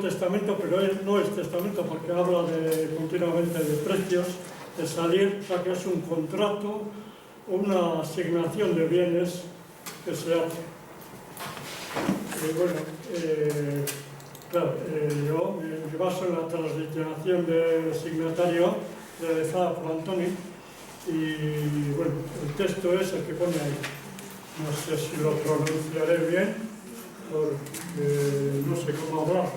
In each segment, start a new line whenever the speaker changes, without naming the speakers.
testamento, pero no es testamento porque habla continuamente de precios, de salir, o sea que es un contrato, una asignación de bienes que se hace. Claro, yo me baso en la transliteración del signatario realizada por Antoni y bueno, el texto es el que pone ahí. No sé si lo pronunciaré bien, porque no sé cómo hablar.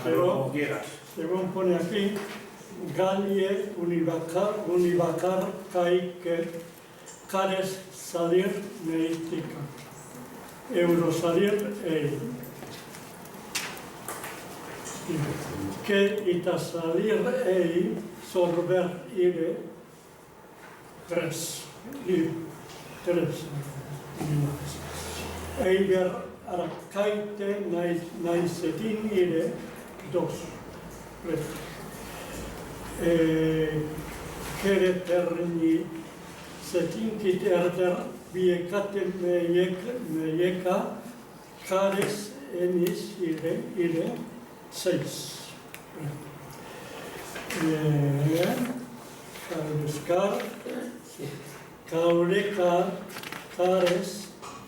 Pero,
como quieras.
según pone aquí, Galie univacar kaike cares salir neitika. Eurosalir ei. Que itasalir ei sorber ire tres. Eiger arcaite naisetin ire dos. Kere terni setinkit erder biekate meieka cares enis ire seis. Caureka cares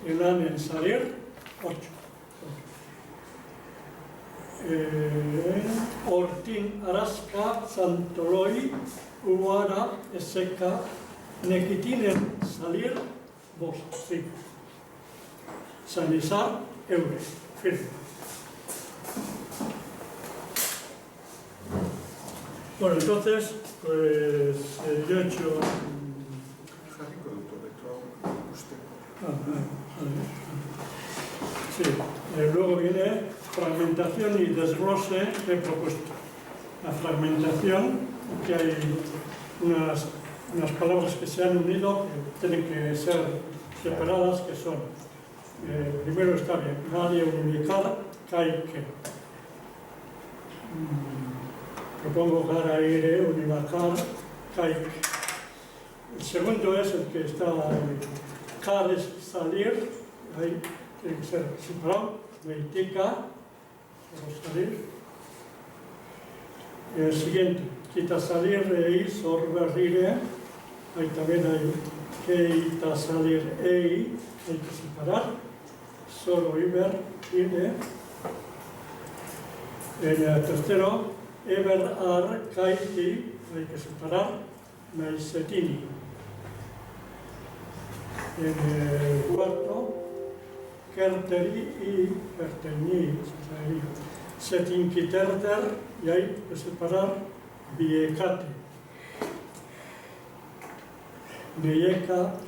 enanen salir 8. Ortin araska santoloi uara eseka nekitinen salir 2. Sí. Sanizar eure. Firme. Bueno, entonces, pues yo he hecho... Sí, luego viene fragmentación y desglose que he propuesto. La fragmentación, que hay unas palabras que se han unido que tienen que ser separadas, que son, primero está bien, galie univicar, kaike. Propongo gara ire univacar, kaike. El segundo es el que está cares salir, ahí tiene que ser separado, meitica, salir. El siguiente, quita salir ei, sorberrire, ahí también hay quita salir ei, hay que separar, solo iber, ire. El tercero, eber ar, kaiti, hay que separar, meisetini. En el cuarto, kerteri y kerteni, setinkiterter, y hay que separar biekate. Biekate.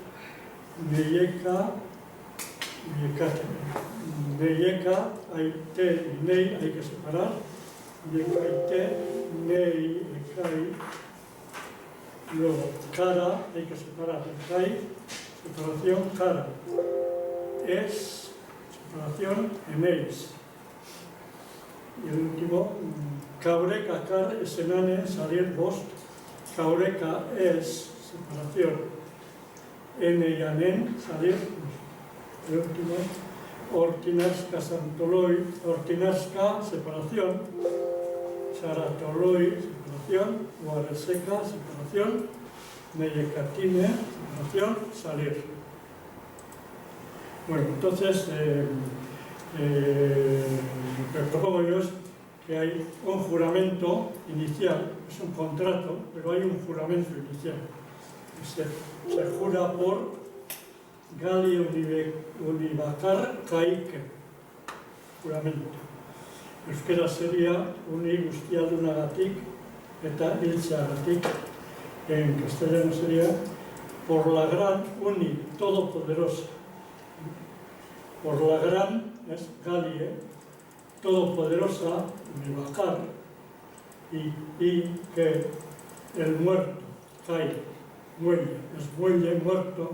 Bieka, hay te y nei, hay que separar. Biekaite, nei, ekai. Luego, cara, hay que separar. Ekai, separación, cara. Es, separación, eneis. Y el último, caureka, car, es enane, salir, vos. Caureka es separación. Ene y anen, salir. El último, ortinasca, santoloi, ortinasca, separación. Saratoloi, separación. Guareseca, separación. Neyecatine, separación, salir. Bueno, entonces, lo que propongo yo es que hay un juramento inicial, es un contrato, pero hay un juramento inicial. Se jura por Gali univacar kaike, juramento. Euskera sería uni guztiadunagatik eta hiltzeagatik. En castellano sería por la gran uni, todopoderosa. Por la gran, es Galie, todopoderosa, univacar, y que el muerto, cae, muelle, es muelle, muerto.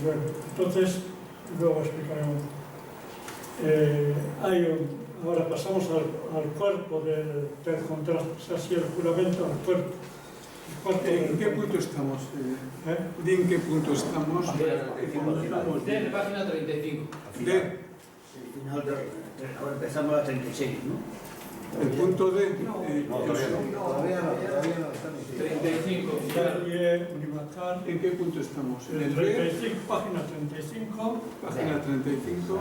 Bueno, entonces, luego explicaremos. Ahora pasamos al cuerpo del contrato, o sea, si el juramento al cuerpo.
¿En qué punto estamos? ¿En qué punto estamos?
De la página 35.
De
El final del Ahora empezamos a 36, ¿no?
El punto D.
Todavía no, estamos en
35.
Calle Univacar,
¿En qué punto estamos? ¿En
el
el B?
35, página 35.
Página 35.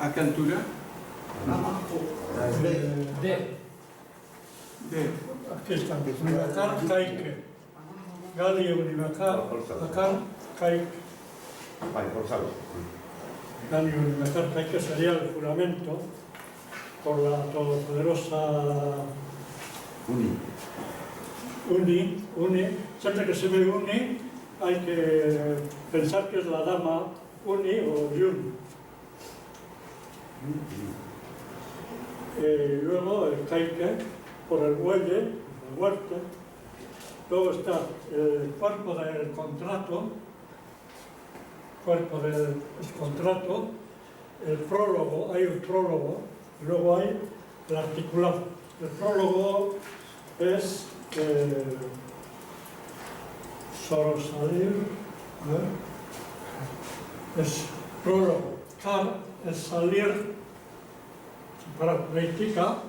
¿A qué altura?
D.
D.
Aquí están, Univacar, Caique. Gali Univacar, Caique.
Vale, Gonzalo.
Gali Univacar, Caique sería el juramento por la todopoderosa Uni. Siempre que se ve Uni, hay que pensar que es la dama Uni o Yun. Luego el Caique, por el muelle, el huerto. Luego está el cuerpo del contrato, el prólogo, hay un prólogo, y luego hay el articulado. El prólogo es solo salir, es prólogo, car es salir, para reitica,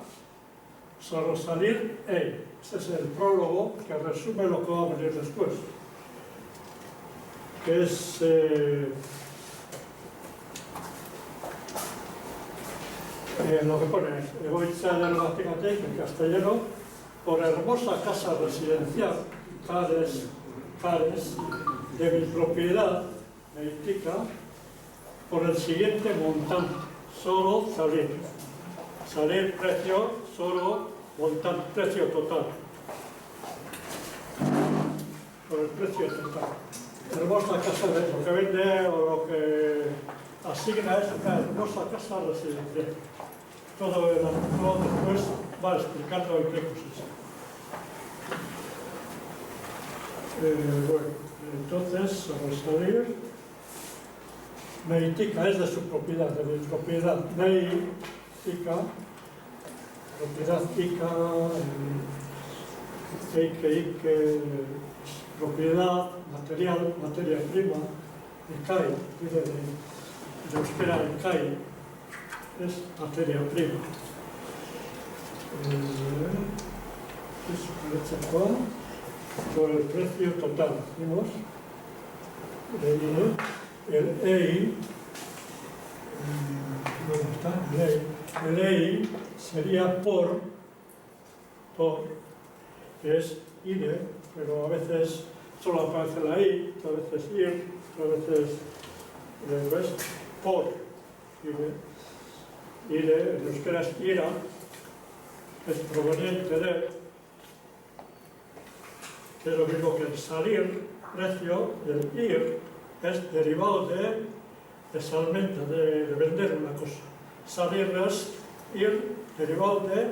solo salir, Este es el prólogo que resume lo que va a venir después. Que es lo que pone Egoitza del Bategatec en castellano, por hermosa casa residencial, Cares, de mi propiedad, me indica, por el siguiente montante, solo salir. Salir precio, solo montante, precio total. Por el precio total. Hermosa casa de lo que vende o lo que asigna es una hermosa casa residencial. Todo el artículo después va explicando en qué consiste. Bueno, entonces, sobre salir, Meitica es de su propiedad, de mi propiedad. Meitica, propiedad Ica, Ike, propiedad, material, materia prima, Ikai, de euskera Ikai, es materia prima. Eso parece cuál, por el precio total, ¿vimos? El EI, ¿dónde está? El EI sería por, que es IRE, pero a veces solo aparece la I, a veces IR, a veces ¿ves? Por, IRE, en euskera es IRA, es proveniente de, que es lo mismo que el salir, precio, el IR, es derivado de salmenta, de vender una cosa. Salir es ir derivado de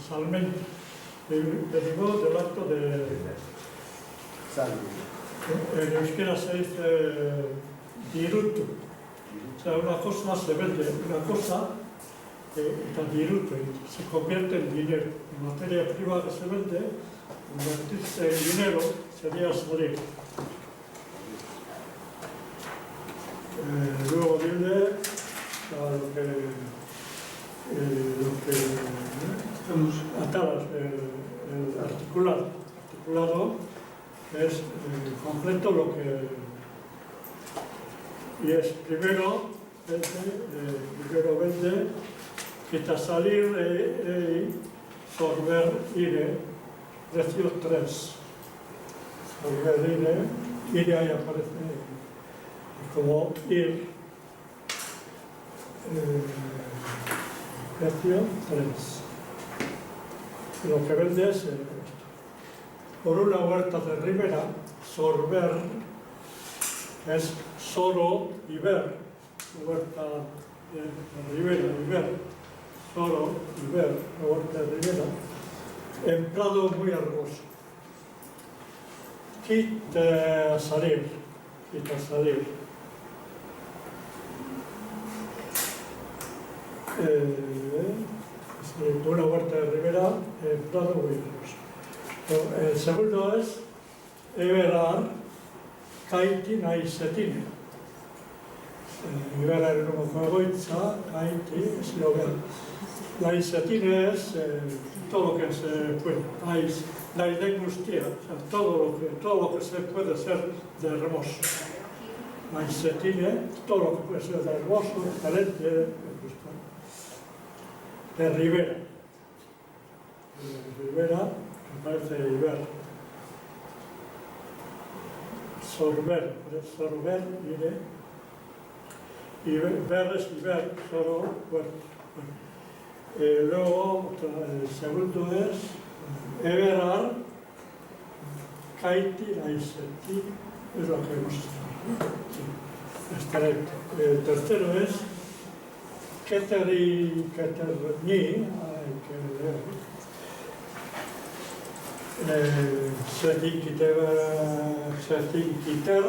salmenta, derivado del acto de
sal.
En euskera se dice dirutu. O sea, una cosa se vende, una cosa está dirutu, se convierte en dinero. En materia prima que se vende, convertirse en dinero sería salir. Luego viene lo que estamos atadas, el articulado, que es en concreto lo que, y es primero vende, quita salir, sorber, ire, precio 3. Sorber, ire ahí aparece como ir, precio 3. Lo que vende es por una huerta de ribera, sorber, es soro y ver, huerta de ribera y ver, soro y ver, la huerta de ribera, en prado muy hermoso. Quita salir. Una huerta de ribera, prado muy hermoso. El segundo es Everar, kaiti naizetine. Iberaren nuko egoitza, kaiti, es lo ver. Naizetine es todo lo que se puede. La industria, o sea, todo lo que se puede ser de hermoso. Naizetine, todo lo que puede ser de hermoso, excelente, de Rivera. Rivera, me parece Iber. Sorber, mire. Y ver es Iber, solo, bueno. Luego, el segundo es Everar, kaiti, naizeti, es lo que hemos estado. El tercero es Keteri, Keterni, Setinkiter,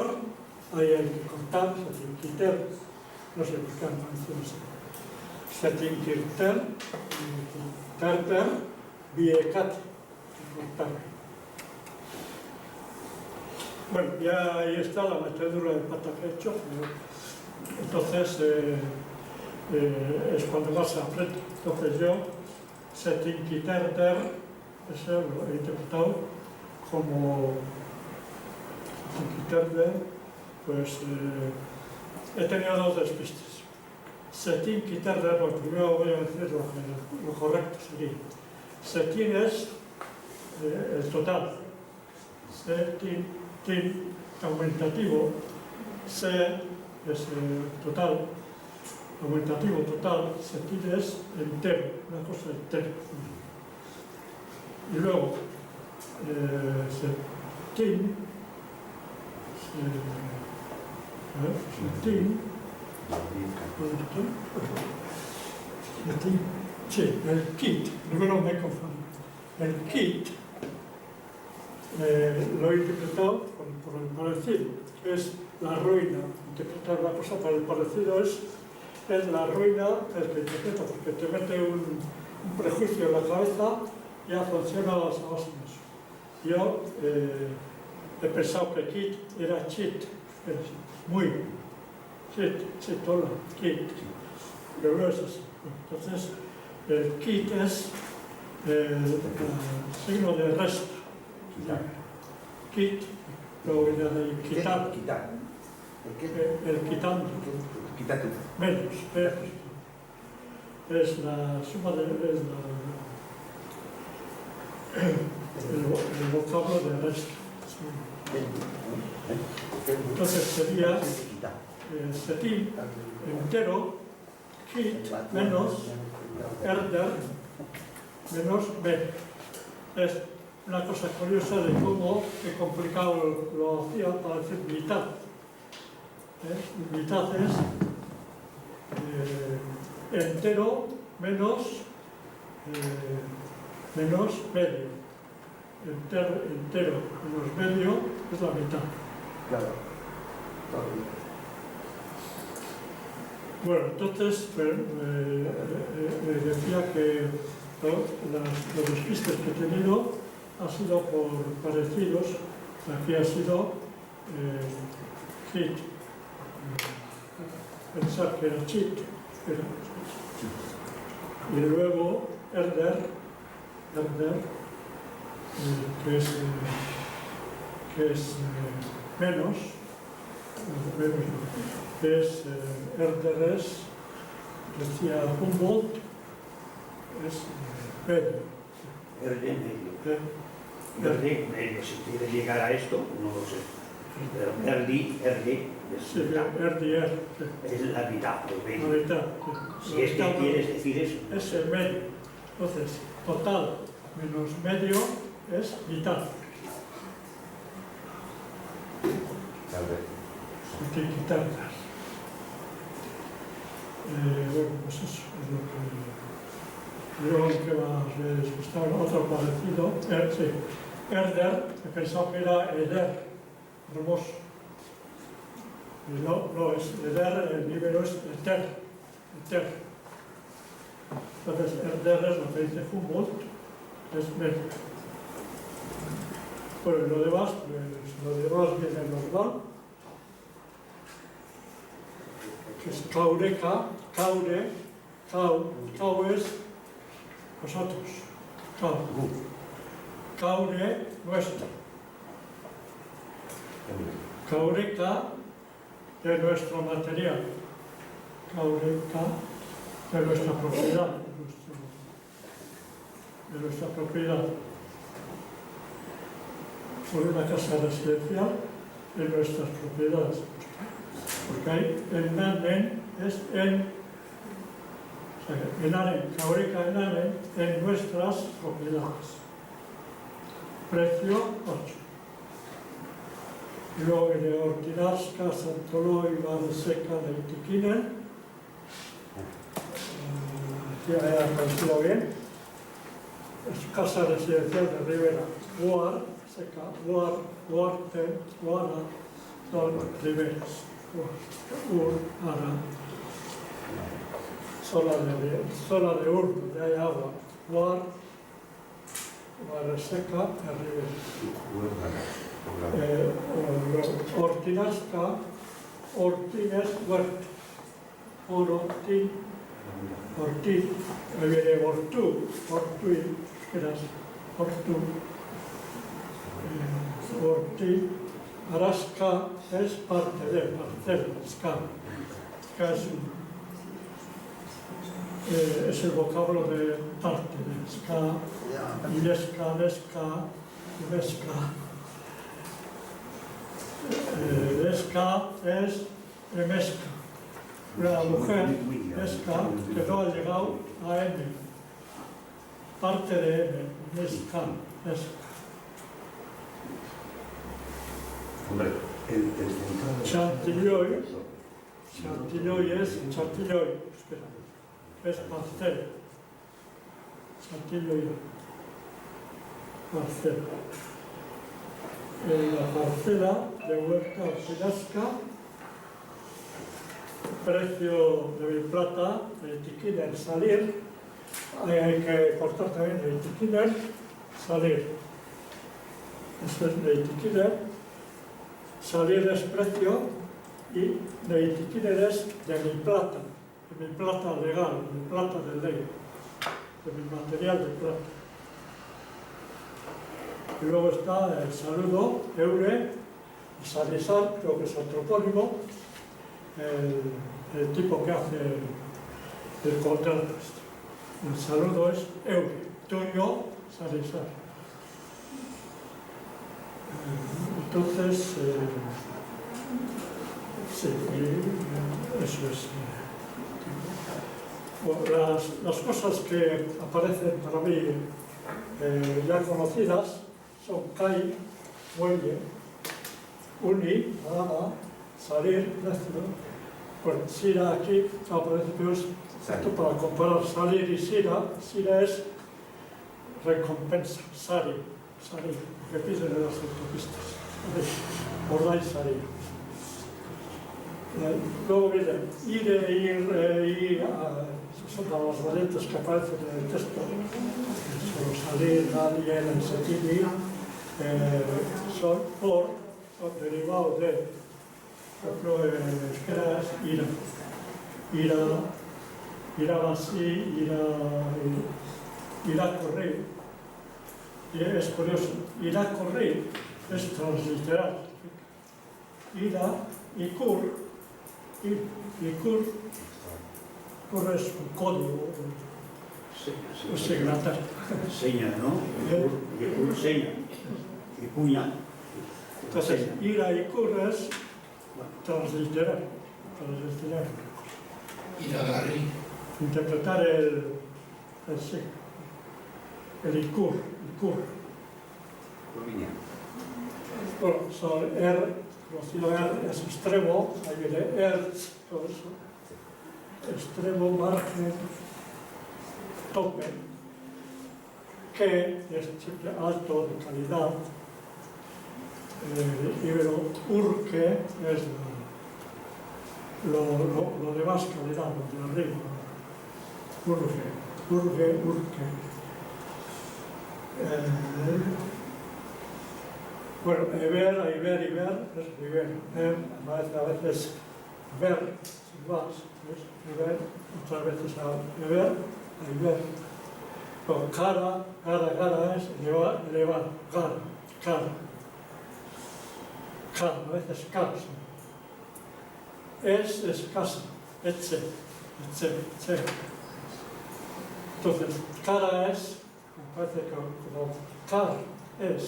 ahí hay que contar, Setinkiter, no sé buscar canciones. Setinkiter, Terter, Viekat, contar. Bueno, ya ahí está la metedura de pata que he hecho. Entonces, es cuando vas a aprender. Entonces yo, Setinkiter, eso lo he interpretado como Setinkiter, pues he tenido dos despistes. Setinkiter, pues primero voy a decir lo correcto sería. Setin es el total. Setin, aumentativo. Se es total. Aumentativo total. Setin es entero, una cosa entera. Y luego, setin, sí, el kit, primero me confundo. El kit lo he interpretado por el parecido, que es la ruina. Interpretar una cosa por el parecido es la ruina el que interpreta, porque te mete un prejuicio en la cabeza y ya funciona a base de eso. Yo he pensado que kit era cheat, muy cheat, hola, kit, pero no es así. Entonces, el kit es signo de resta. Kit, luego viene de quitar. El quitando.
Quítate.
Menos. Es la suma de. El vocablo de resta. Entonces sería setin, entero, kit, menos, herder, menos b. Es una cosa curiosa de cómo he complicado lo hacía para decir mitad. Mitad es entero menos medio. Entero menos medio es la mitad.
Claro.
Bueno, entonces decía que los despistes que he tenido han sido por parecidos. Aquí ha sido hit. Pensar que era cheat. Y luego herder, que es menos, es herder es, decía Humboldt, es medio.
Medio, si quieres llegar a esto, no lo sé. Pero erdi
Sí, RDR.
es la mitad,
La mitad.
Si es que quieres decir eso.
Es el medio. Entonces, total menos medio es mitad. Hay que quitarlas. Bueno, pues eso es lo que... Luego, ¿qué más les gustaba? Otro parecido. Sí. Herder, he pensado que era eder, hermoso. No, es eder, el nivel es eter. Entonces, herder es lo que dice Humboldt, es medio. Pues lo demás, lo demás viene normal, que es caureca, caure, cau es vosotros, caure nuestro, caureca de nuestro material, caureca de nuestra propiedad, de nuestra propiedad. Por una casa residencial en nuestras propiedades. Porque ahí el nanen es caureca enanen en nuestras propiedades. Precio 8. Y luego viene Ortinasca, Santoloi, Vareseca, Leitikinen. Aquí me ha parecido bien. Es casa residencial de Rivera. Guar, seca, guar, guarte, guara, son riberas. Ara. Zona de Ur, donde hay agua. Guar, Vareseca, Rivera. Ortinasca, ortin es huerto. Ortin, ortin, ahí viene ortu, ortui, eras ortu. Ortin, arasca es parte de, parcel, ska. Ska es el vocablo de parte, de ska, ilesca, lesca, vesca. Lesca es remesca. La mujer, lesca, que no ha llegado a M. Parte de M, lesca, lesca.
Hombre,
Chantilloi, Chantilloi es Chantilloi, espera, es parcel. Chantilloi, parcel. La parcela de Huerta Ortinasca, precio de mi plata, de Tiquiner, salir, hay que cortar también de Tiquiner, salir. Eso es de Tiquiner. Salir es precio y de Tiquiner es de mi plata legal, de mi plata de ley, de mi material de plata. Y luego está el saludo, eure, salisar, creo que es antropónimo, el tipo que hace el contrato. El saludo es eure, tuyo, salisar. Entonces, sí, eso es. Las cosas que aparecen para mí ya conocidas son kai, muelle, uni, nada, salir, precio. Bueno, sira aquí aparece peor, esto para comparar salir y sira es recompensa, salir, que piden en las autopistas. Ordai salir. Luego viene ir, son las variantes que aparecen en el texto. Solo salir, nadie, el sentido, son derivados de, por ejemplo, en euskera es ira así, ir a correr. Y es curioso, ir a correr es transliteral. Ira y cur es un código, es secretario.
Seña, ¿no? Y seña. Y puña.
Entonces, ira y cur es transliteral. Interpretar el icur. Bueno, son conocido es extremo, ahí viene todo eso. Extremo, margen, tope, que es siempre alto, de calidad. Urque es lo de más calidad, lo de arriba. Urque. Bueno, ver, ahí ver y ver es ver. A veces ver, sin más, es ver, otras veces a ver, ahí ver. Pero cara es elevar, cara. A veces casa. Es casa, etche. Entonces, cara es, me parece que como car es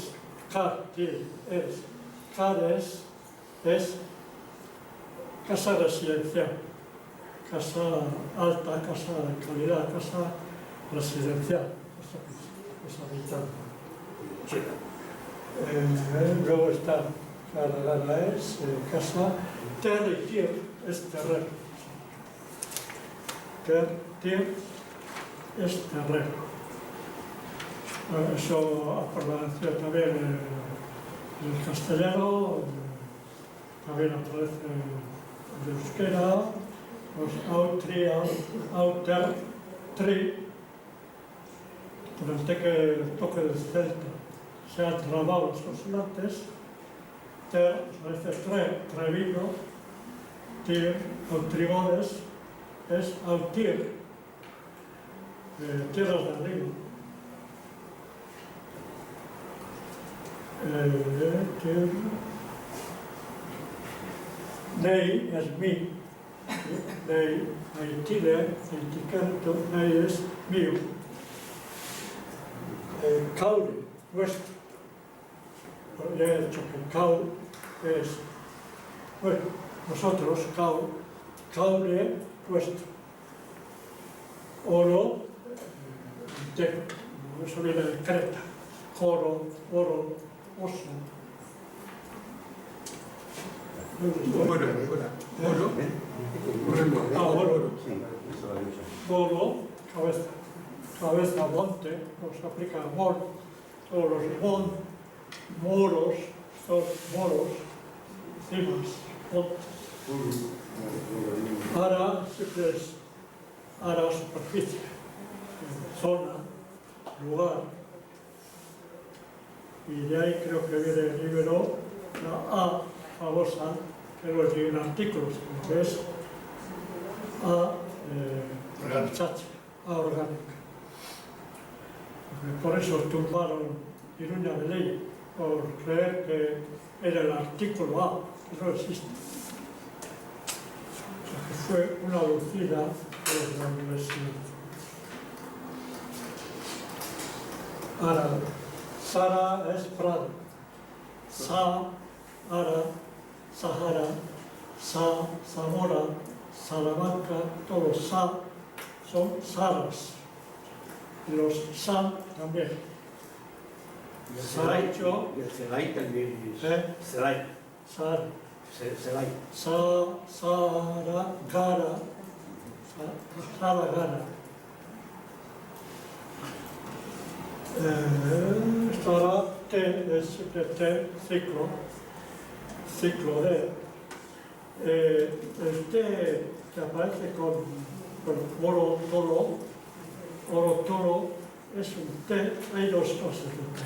casa residencial, casa alta, casa de calidad, casa residencial, casa habitada. Luego está cara es casa, ter y tier es terreno. Tier es terreno. Eso aparece también en el castellano, también aparece en el euskera, los outer, tri, durante que el toque del celta se han trabado los consonantes, ter, aparece trevino, tir, autribones, es autir, tierras de arriba. Nei es mi, nei, aitile, aiticanto, nei es mío. Caule, nuestro. Ya he dicho que caul es, bueno, nosotros, caule, nuestro. Oro, eso viene de Creta. Oro, oso.
Fuera.
Oro, cabeza, monte, nos aplica mor, todos los moros, son moros, cimas, montes. Ara siempre es superficie, zona, lugar. Y de ahí creo que viene el libro, la A famosa, que no es un artículo, sino que es A orgánica. Por eso tumbaron Iruña de Ley, por creer que era el artículo A, que no existe. O sea, que fue una lucida de la universidad. Ahora, Sara es Prado, Ara, Sahara, Zamora, Salamanca, todos son Saras. Y los San también.
Y el Celay también es. Celay.
Sara, Gara. Esto ahora T es siempre T, ciclo de. El T que aparece con oro toro, es un T, hay dos cosas de T.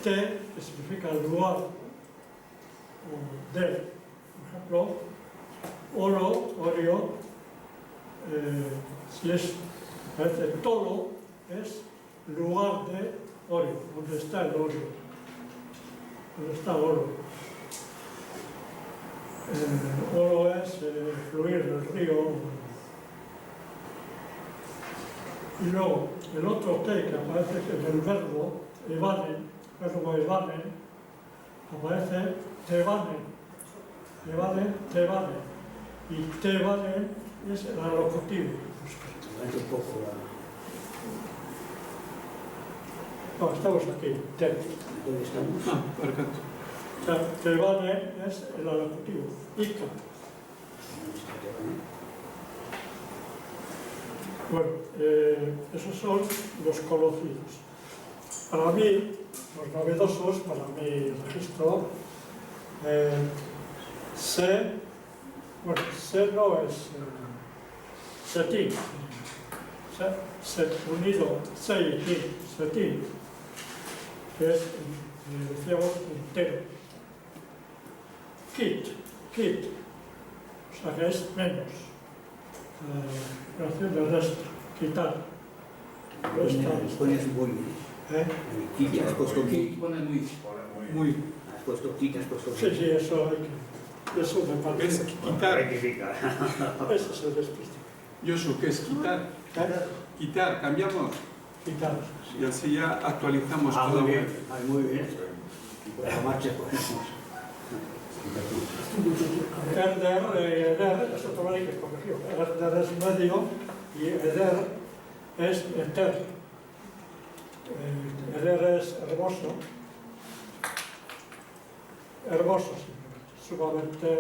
T, que significa lugar, o de, por ejemplo, orio, si es, parece toro, es lugar de Orio, donde está el Orio, donde está el oro. Oro es fluir del río. Y luego, el otro T que aparece en el verbo evane, aparece tevane. Y tevane es el alocutivo.
Un poco
No, estamos aquí, T.
¿Dónde estamos?
Perfecto.
O sea, tevane es el alocutivo. Ica. Bueno, esos son los conocidos. Para mí, los novedosos, para mi registro, se no es setín, unido, setín, que es decíamos entero. Quit, o sea que es menos. Relación de resto, quitar.
Pones muy. Quit, has puesto muy.
Pone muy.
Muy.
Has puesto quit, has puesto muy.
Sí, eso hay que. Eso me parece.
Es quitar.
Rectifica.
Ese es el despiste.
Yosu, ¿qué es quitar? Quitar, cambiamos.
Quitar.
Y así ya actualizamos
Ah,
todo.
muy bien.
Muy bien. Por la marcha ponemos.
Eder es otro que es corregido. Eder es medio y eder es eter. Eder es hermoso. Hermoso, sumamente.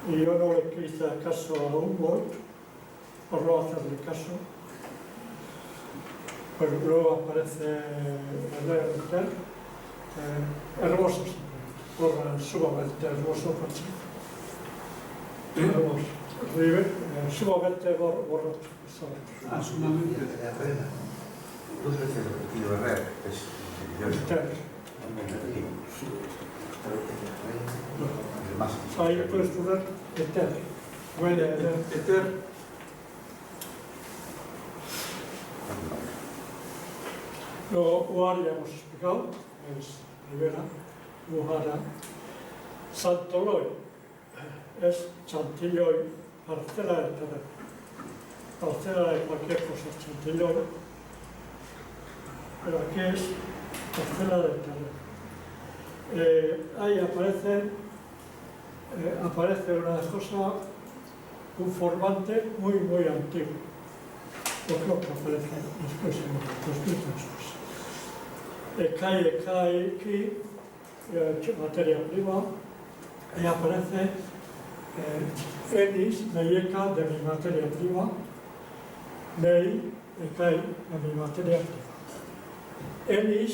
Y yo no le hice caso a Humboldt, por no hacerle caso. Pero luego aparece eder, eter. Hermoso, sumamente hermoso, hermoso. Sumamente borroso.
Sumamente.
Entonces es el repetido error,
Ahí puedes poner eter.
Eter.
Luego, Uar ya hemos explicado, es Rivera, Ujara. Santoloy es Chantilloy, parcela de terreno. Parcela de cualquier cosa, Chantilloy. Pero aquí es parcela de terreno. Ahí aparece una cosa, un formante muy antiguo. Yo creo que aparece después en los textos. Cae aquí, materia prima, y aparece Enis, Neyeca de mi materia prima, Nei, cae de mi materia prima. Enis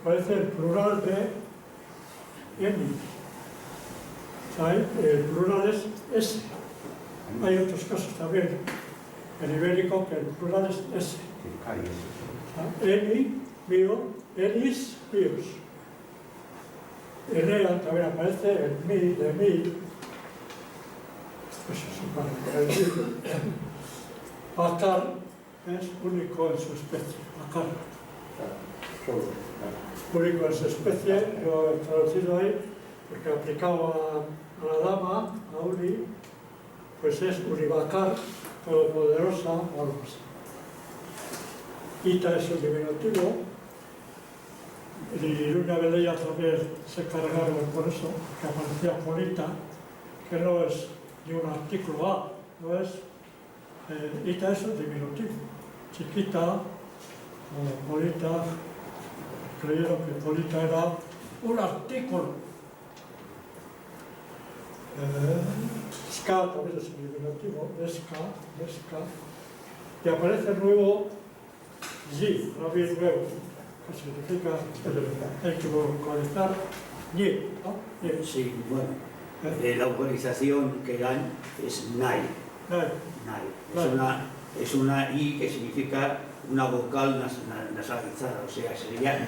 aparece el plural de Enis. El plural es ese. Hay otros casos también en ibérico que el plural es ese. Eni, mío, enis, míos. En ella también aparece el mí, de mí. Eso es un par. Acar es único en su especie. Acar. Único en su especie, yo he traducido ahí, porque aplicado a la dama, a Uri, pues es Uribacar, todopoderosa o algo así. Ita es el diminutivo, y una vez ella también se cargaron por eso, que aparecía Polita, que no es ni un artículo A, no es. Ita es el diminutivo. Chiquita o Polita, creyeron que Polita era un artículo. Ska también es el diminutivo, Ska, y aparece luego Yi, también nuevo, que significa, hay que vocalizar Yi, ¿no? Yi.
Sí, bueno. La vocalización que dan es Nai. Es una I que significa una vocal nasalizada, o sea, sería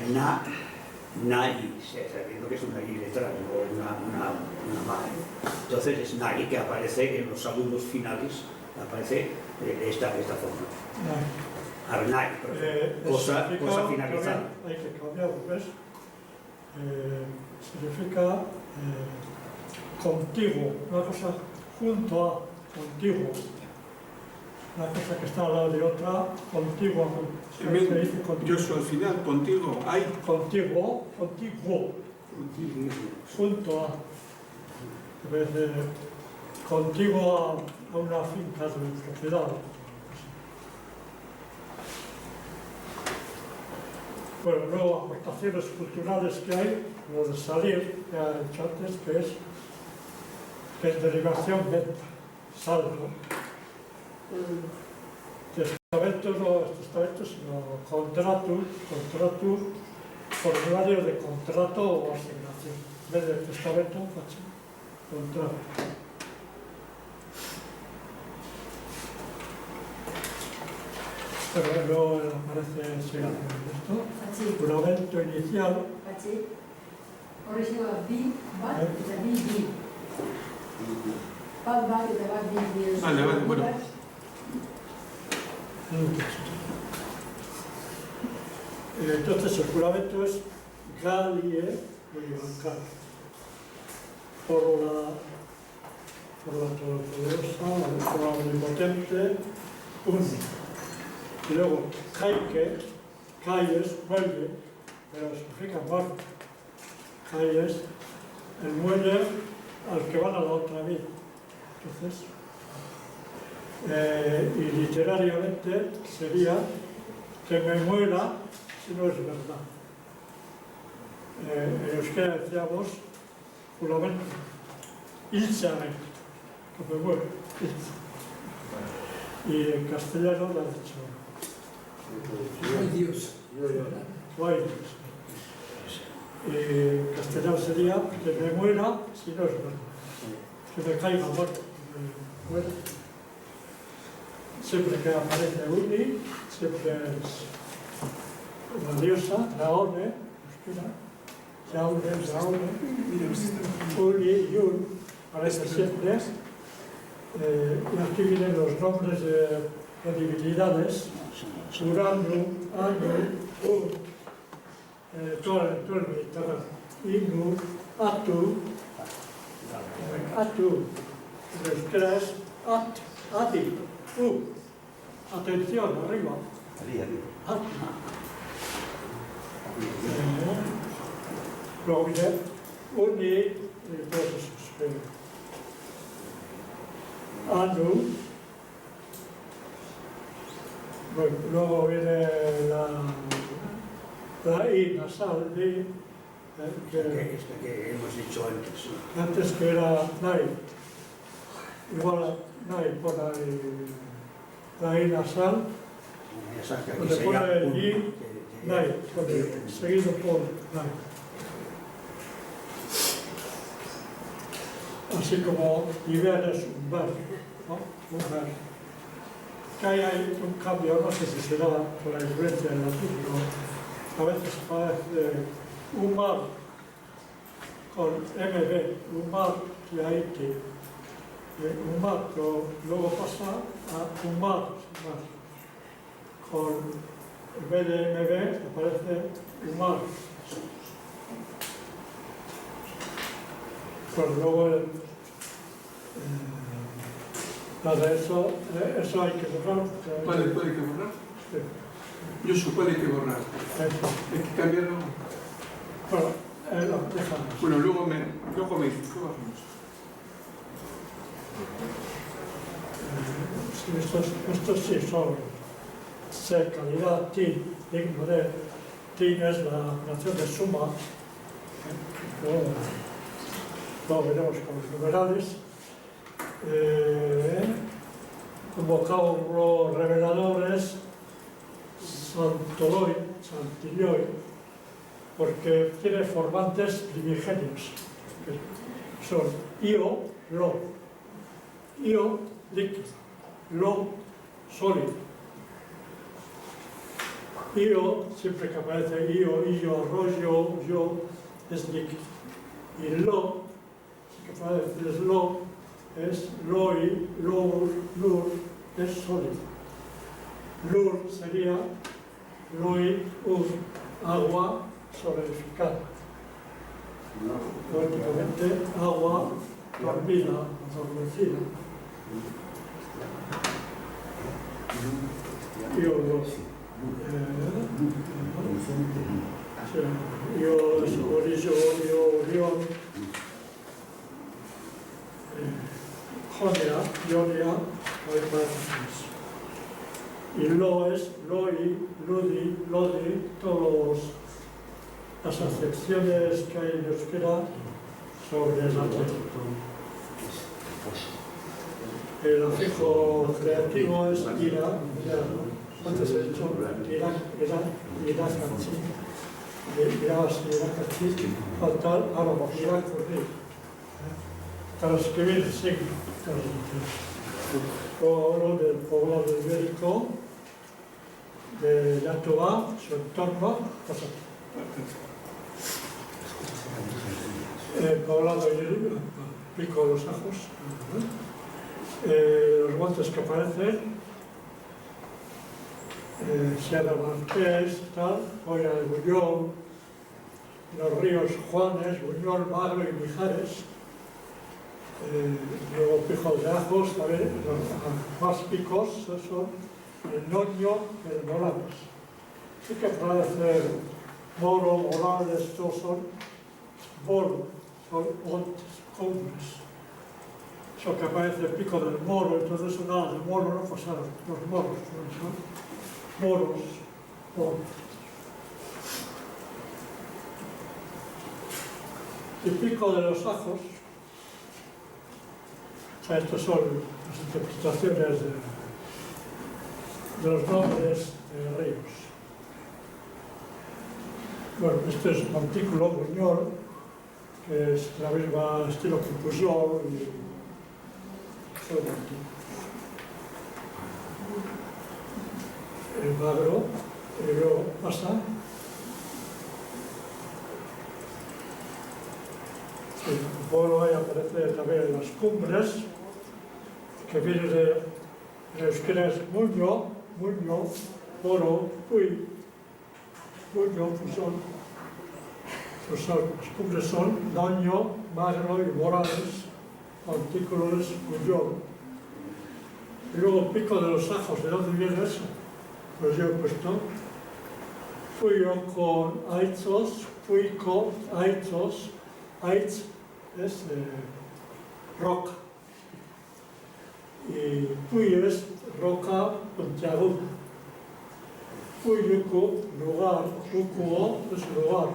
Nai, sabiendo que es una I letra, no una madre. Entonces es Nai, que aparece en los saludos finales, aparece de esta forma. Arnai, cosa finalizada.
Hay que cambiarlo, ¿ves? Significa contiguo, una cosa junto a, contiguo. Una cosa que está al lado de otra, contigua.
Yo soy al final, contigo, hay.
Contiguo, junto a. En vez de contiguo a una finca de propiedad. Bueno, luego aportaciones culturales que hay, lo de salir, ya he dicho antes, que es derivación venta, saldo. Testamentos no es testamento, sino contrato, formulario de contrato o asignación. En vez de testamento, contrato. pero luego aparece esto, juramento inicial.
Original B, bat eta B. Bat eta bat B.
Vale, bueno.
Entonces el juramento es Galie, por la todopoderosa, por la omnipotente, uno. Y luego Kaike, Kaies, vuelve, pero significa muerte. Kaies, el muelle al que van a la otra vida. Entonces, y literariamente sería que me muera si no es verdad. En euskera decíamos juramento, ilzame, que me muero. Y en castellano lo ha dicho.
Ay Dios.
Ay Dios. Y en castellano sería que me muera si no es verdad. Que me caiga muerto. Que me muera. Siempre que aparece Uni, siempre es la diosa, Raone, Jaune, Uni y Un, aparece siempre. Y aquí vienen los nombres de divinidades, Uranu, Anu, todo el Mediterráneo, Inu, Atu, en euskera es Ati, atención, arriba, Ati. Luego viene Uni y todos esos. Anu, bueno, luego viene la I nasal, I,
que hemos dicho antes.
antes que era Nai, igual Nai por la I nasal, donde pone I, Nai, seguido por Nai. Así como Iber es un ver, ¿no? Un ver. Que hay un cambio, no sé si será por la influencia del latín, pero a veces aparece un mar con MB, un mar y Haití. Un mar, pero luego pasa a un mar, con en vez de MB aparece un mar. Pero luego nada, eso hay que borrar.
¿Puede que borrar?
Sí.
Yo supongo que hay que borrar.
Eso.
Hay que cambiarlo.
Bueno, no, dejamos.
Bueno, luego me dices, ¿qué hacemos?
Sí, estos sí son ser, calidad, tin, digno de. Tin es la nación de suma. Luego veremos con los numerales. Como vocablo reveladores, santoloi, santilloi, porque tiene formantes primigenios, que son io, lo, io, líquido, lo, sólido. Io, siempre que aparece io, arroyo, yo, es líquido. Y lo, que aparece lo, es loi, lur, es sólido. Lur sería loi, agua solidificada. Poéticamente, agua dormida, adormecida. Yo es orión, Jonia, y lo es loi, ludi, lodi, todas las acepciones que hay en euskera sobre el adjetivo. El afijo creativo es ira, antes he dicho fatal, ahora para escribir signo. Luego hablo del poblado ibérico, de Yatobá, su entorno, poblado y Pico de los Ajos, los montes que aparecen, Sierra Marqués, tal, Hoya de Buñol, los ríos Juanes, Buñol, Magro y Mijares, luego Picos de Ajos, también los más picos son el Noño y el Morales. Sí que aparece Moro, Morales, todos son Bolo, son montes, cumbres. Eso que aparece el Pico del Moro, entonces nada de Moro, no pasaron los moros, son moros, moros. Y Pico de los Ajos, o sea, estas son las interpretaciones de los nombres de ríos. Bueno, este es un artículo Buñol, que es la misma estilo que Pujol y todo el Magro, y luego pasa. Sí, bueno, ahí aparece también las cumbres, que vienen de euskera es Muño, Moro, Puy, Muño, pues las cumbres son Noño, Magro y Morales, artículos Buñol. Y luego Pico de los Ajos, ¿de dónde viene eso? Pues yo he puesto Puyo con Aitzos, Puico, Aitzos, Aitz es roca. Y Puy es roca puntiaguda. Puyuco, lugar, Ucuo es lugar.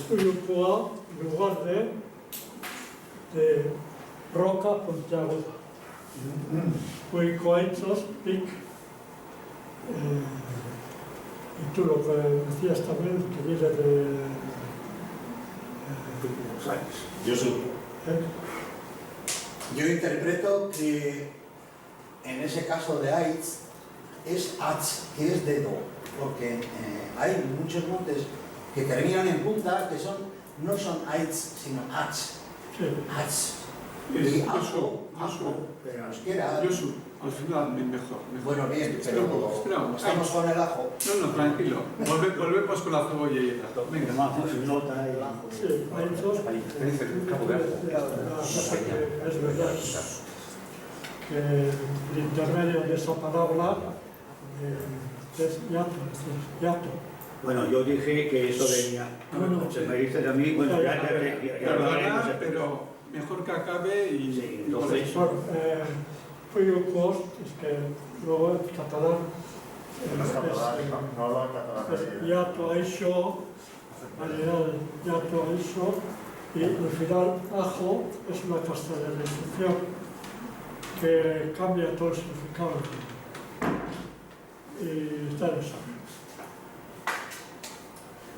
Puyucoa, lugar de roca puntiaguda. Puicoaitzos, pic. Y tú lo que decías también, que viene de
Yo interpreto que en ese caso de Aitz es Ach, que es dedo, porque hay muchos montes que terminan en punta que no son Aitz, sino Ach.
Sí.
Ach. Y Ajo, pero nos quiera.
Yosu, al final mejor.
Bueno, bien, pero estamos con el ajo.
No, tranquilo. Volvemos con la cebolla y el ajo. Venga,
nota el ajo.
Sí, Aitzos. Es verdad que el intermedio de esa palabra es yato.
Bueno, yo dije que eso venía.
Bueno,
se me dice a mí, bueno, ya lo haremos.
Pero mejor que acabe y...
Sí, entonces...
Puyo cost, es que luego en catalán es yato aixo, variedad de yato aixo, y al final ajo es una castellanización que cambia todo el significado. Y está en eso.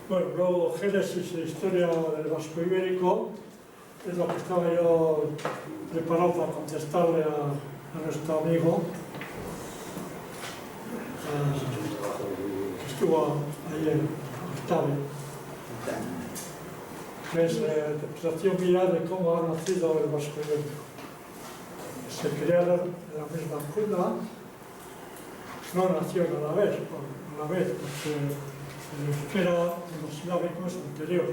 Bueno, luego Génesis e historia del vasco ibérico es lo que estaba yo preparado para contestarle a nuestro amigo que estuvo ayer en Octavio, que es la interpretación mía de cómo ha nacido el vasco ibérico. Se criaron en la misma cuna, no nacieron a la vez, porque el euskera de los silábicos es anterior,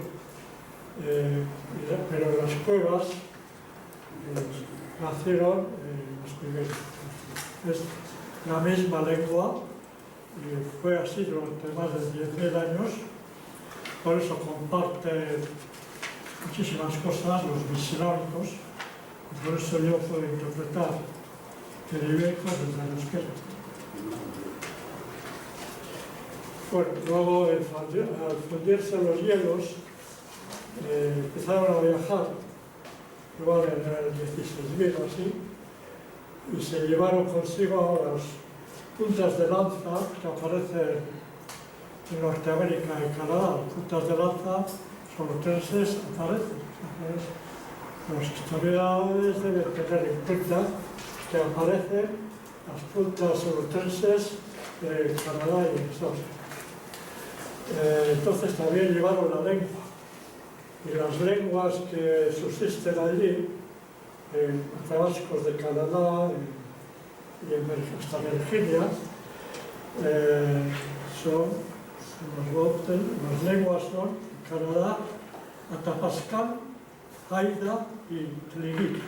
pero en las cuevas nacieron es la misma lengua y fue así durante más de 10.000 años, por eso comparte muchísimas cosas los bisilábicos, y por eso yo puedo interpretar el ibérico desde el euskera. Bueno, luego al fundirse los hielos empezaron a viajar, igual en el 16.000 o así, y se llevaron consigo las puntas de lanza que aparecen en Norteamérica y Canadá. Las puntas de lanza son los trenes aparecen. Los historiadores deben tener en cuenta que aparecen las frutas solutrenses de Canadá y Estados Unidos. Entonces también llevaron la lengua. Y las lenguas que subsisten allí, en tabascos de Canadá y hasta Virginia, las lenguas son en Canadá, Atapascal, Haida y Tlilit.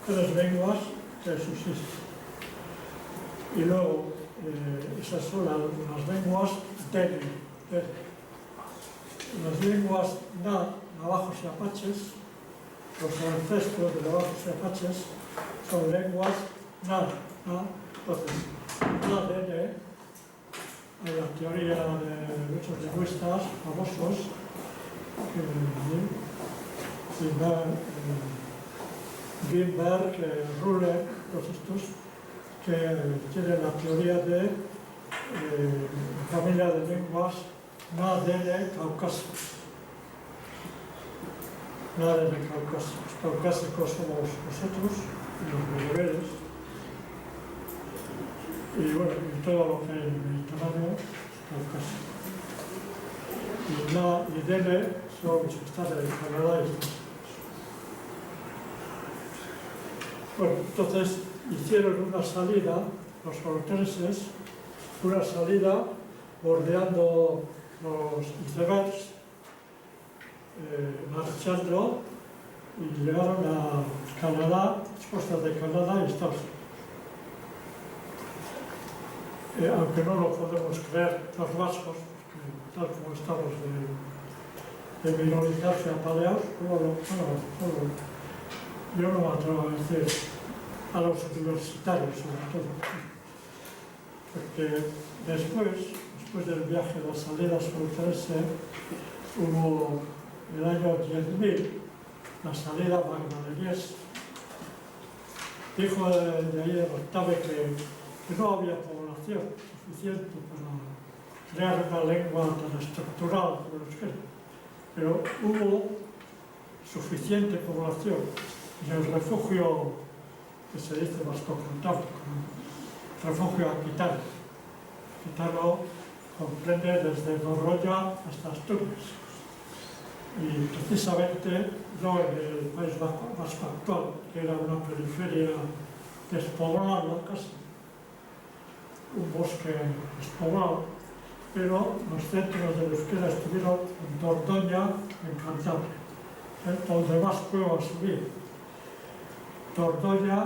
3 lenguas que subsisten. Y luego, esas son las lenguas Deli. Las lenguas navajos y apaches, los ancestros de navajos y apaches, son lenguas Entonces, hay la teoría de muchos lingüistas famosos, Gilbert, Ruller, todos estos, que tienen la teoría de familia de lenguas Nadele caucásicos. Nadele caucásicos. Caucásicos somos nosotros, los bereberes, y bueno, y todo lo que hay en el Mediterráneo es caucásico. Y Dele son los que están en Canadá y Estados Unidos. Bueno, entonces hicieron una salida, los solutrenses, una salida bordeando los icebergs, marchando, y llegaron a Canadá, costas de Canadá y Estados Unidos. Aunque no lo podemos creer los vascos, porque tal como estamos de minorizados y apaleados, yo no me atrevo a decir a los universitarios sobre todo, porque después del viaje de la salida solutrense, hubo el año 10.000, la salida bangladesí. Dijo de ahí el Octave que no había población suficiente para crear una lengua tan estructural como el euskera, pero hubo suficiente población y el refugio que se dice vasco-cantábrico, refugio Aquitano. Aquitano comprende desde Dorroya hasta Asturias. Y precisamente no en el País Vasco actual, que era una periferia despoblada casi, un bosque despoblado, pero los centros de euskera estuvieron en Dordoña, en Cantabria, donde más pruebas subir. Dordoña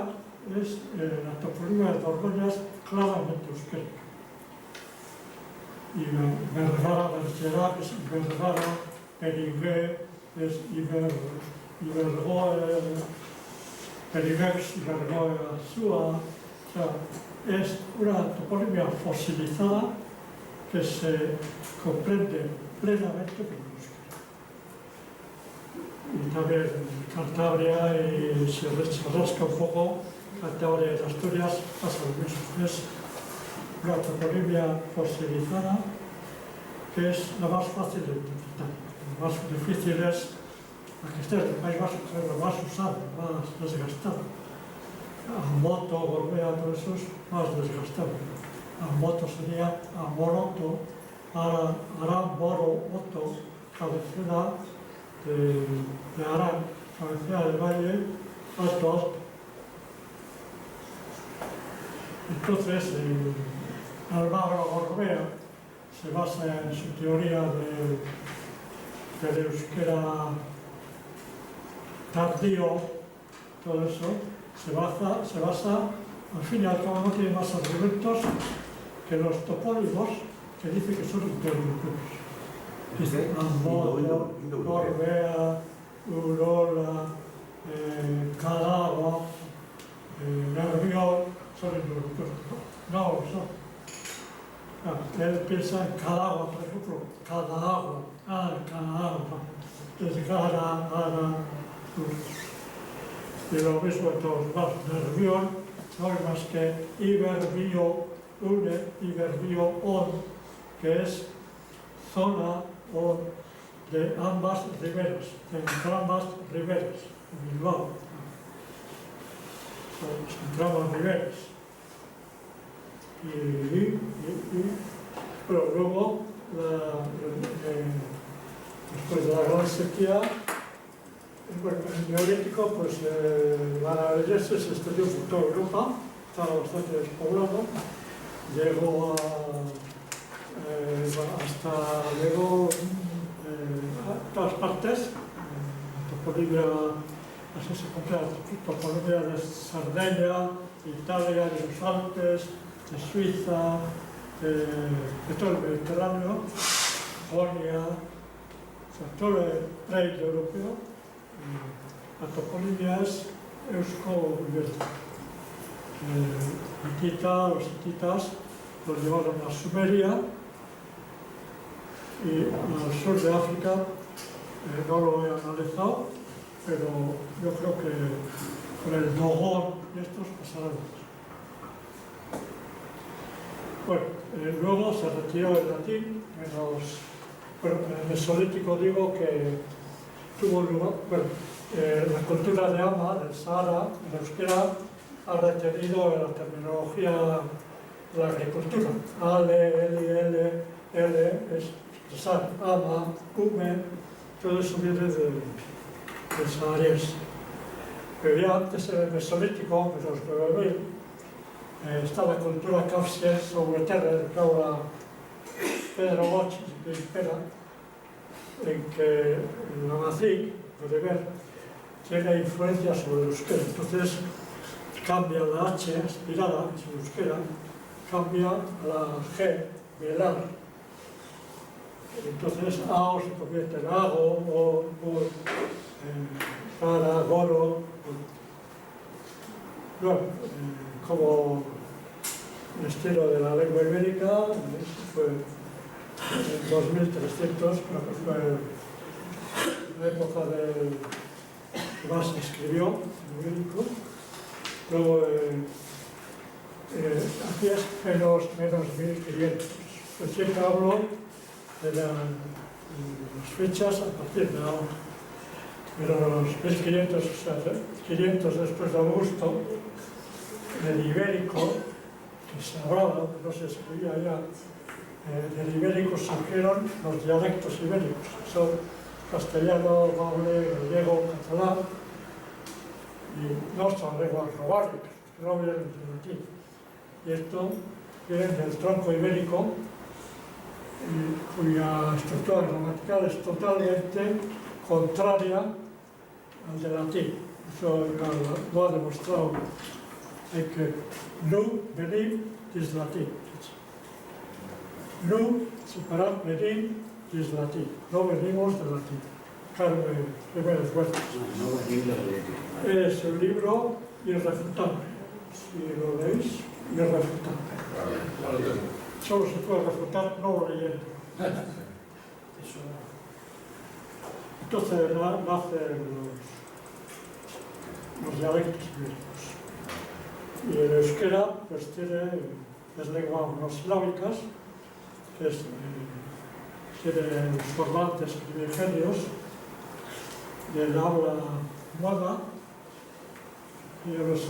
la toponimia de Dordoña es claramente euskera. Y Vergara, Bergerac es Vergara, Perigué es Perigex, Ibergoa, Sua. O sea, es una toponimia fosilizada que se comprende plenamente como euskera. Y también en Cantabria, y se rasca un poco, Cantabria y Asturias pasa lo mismo. Es una toponimia fosilizada que es la más fácil de interpretar. Lo más difícil es la que esté en el País Vasco, que es lo más usado, más desgastado. Amoto, Gorbea, todo eso es más desgastado. Amoto sería Amoroto, Arán, Moro, Oto, cabecera de Arán, cabecera del valle, alto, alto. Entonces, Almagro Gorbea se basa en su teoría del euskera tardío, todo eso, se basa, al fin y al cabo no tiene más argumentos que los topónimos que dice que son interrumpidos. Dice Amboto, Gorbea, Urola, Cadagua, Nervión, son interrumpidos. No, son. Él piensa en Cadagua, por ejemplo, Cadagua, Cadagua, Desgara, y lo mismo en todos lados. Nervión no hay más que Iberbío Une, Iberbío On, que es zona o de ambas riberas, entre ambas riberas, en Bilbao. Entre ambas riberas. Pero luego, después de la gran sequía, bueno, el neolítico, pues la iglesia se extendió por toda Europa, estaba bastante despoblado, llegó llegó a todas partes, toponimia, así se encuentra toponimia de Sardegna, de Italia, de los Alpes, de Suiza, de todo el Mediterráneo, Jonia, o sea, todo el rey europeo. La toponimia es eusko-ibérica. Los hititas los llevaron a Sumeria y al sur de África no lo he analizado, pero yo creo que con el Dogón y estos pasarán. Bueno, luego se retiró el latín, en el Mesolítico digo que tuvo lugar, la cultura de Ama, del Sahara, en euskera, ha retenido la terminología de la agricultura. Ale, L, es expresar, Ama, Ume, todo eso viene del sahariense. Pero ya antes en el Mesolítico, en los 9000, está la cultura cafsies sobre terra, que ahora Pedro Boch espera, en que la Mazik, puede ver, tiene influencia sobre el euskera. Entonces cambia la H aspirada, que es el euskera, cambia la G, velar. Entonces AO se convierte en AGO, o para, Goro. Bueno, como el estilo de la lengua ibérica, fue en 2300, creo que fue la época que más se escribió en ibérico. Luego, aquí es menos 1500. Pues siempre hablo de las fechas a partir de ahora. Pero los 1500, o sea, 500 después de Augusto, el ibérico, que se hablaba, no se escribía ya, del ibérico surgieron los dialectos ibéricos, que son castellano, noble, gallego, catalán, y no son lenguas robáricas, no vienen del latín. Y esto viene del tronco ibérico, cuya estructura gramatical es totalmente contraria al del latín. Eso lo ha demostrado. Hay que nu, venir, es latín. Nu, separar, venir, es latín. No venimos del latín. Carmen Jiménez Huertas.
No venimos del latín.
Es un libro irrefutable. Si lo leéis, irrefutable. Solo se puede refutar no leyendo. Eso. Entonces nacen los dialectos ibéricos. Y el euskera pues tiene lenguas monosílabicas, que tiene los formantes primigenios del habla humana, y los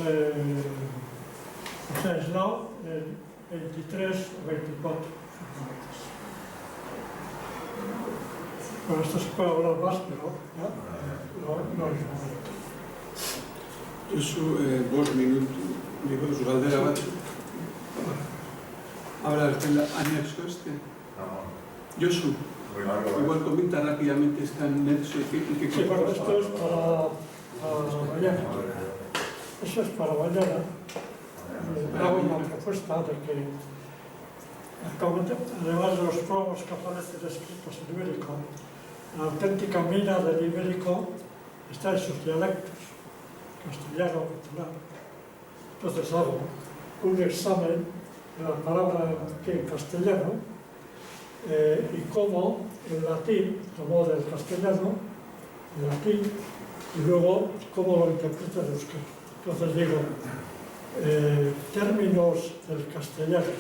aislado en 23 o 24 formantes. Bueno, esto se puede hablar más, pero ya, no es momento.
Bost minutu galdera bat. Ahora, el anexo este. Josu, igual comenta rápidamente este anexo y que
Sí, bueno, esto es para mañana. Eso es para mañana. Hago una propuesta de que actualmente, además de los promos que aparecen escritos en ibérico, la auténtica mina del ibérico está en sus dialectos, castellano, catalán. Entonces hago un examen de la palabra aquí en castellano y cómo el latín tomó del castellano, el latín, y luego cómo lo interpreta el euskera. Entonces digo, términos del castellano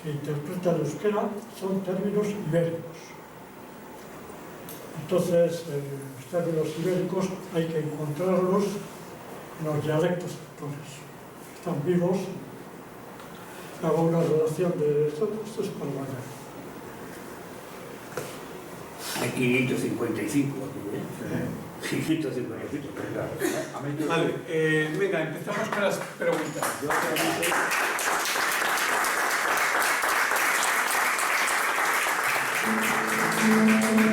que interpreta el euskera son términos ibéricos. Entonces, los términos ibéricos hay que encontrarlos en los dialectos actuales. Están vivos hago una relación de esto es para mañana.
Hay 555 aquí, ¿eh? 555, claro.
Vale, venga, empezamos con las preguntas.
Yo